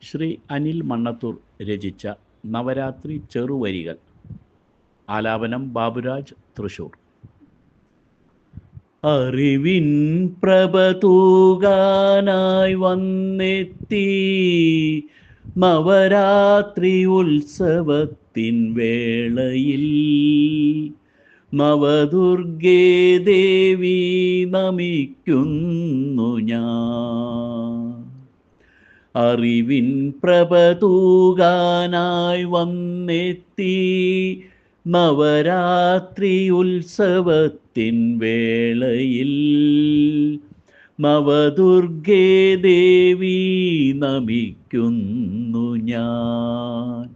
ശ്രീ അനിൽ മണ്ണത്തൂർ രചിച്ച നവരാത്രി ചെറുവരികൾ. ആലാപനം ബാബുരാജ്, തൃശൂർ. അറിവിൻ പ്രഭ തൂകാനായി വന്നെത്തി നവരാത്രി ഉത്സവത്തിൻ വേളയിൽ നവദുർഗേ ദേവി നമിക്കുന്നു ഞാൻ. അറിവിൻ പ്രഭ തൂകാനായി വന്നെത്തി നവരാത്രി ഉത്സവത്തിൻ വേളയിൽ നവദുർഗേ ദേവി നമിക്കുന്നു ഞാൻ.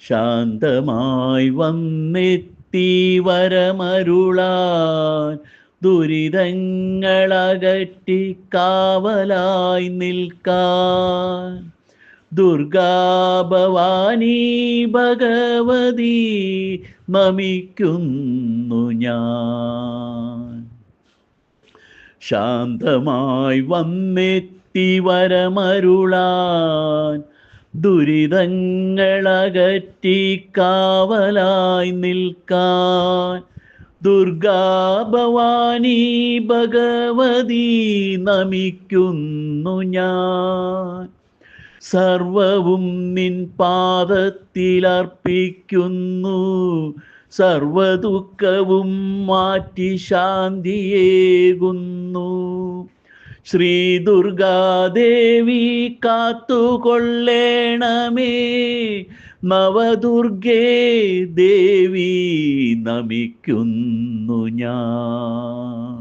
ശാന്തമായി വന്നെത്തി വരമരുളാൻ ദുരിതങ്ങളകറ്റി കാവലായി നിൽക്കാൻ ദുർഗാ ഭവാനി ഭഗവതി നമിക്കുന്നു ഞാൻ. ശാന്തമായി വന്നെത്തി വരമരുളാൻ ദുരിതങ്ങളകറ്റി കാവലായി നിൽക്കാൻ ദുർഗാ ഭവാനി ഭഗവതി നമിക്കുന്നു ഞാൻ. സർവവും നിൻ പാദത്തിലർപ്പിക്കുന്നു, സർവദുഃഖവും മാറ്റി ശാന്തിയേകുന്നു. ശ്രീ ദുർഗാദേവി കാത്തുകൊള്ളേണമേ, നവദുർഗേ ദേവി നമിക്കുന്നു ഞാൻ.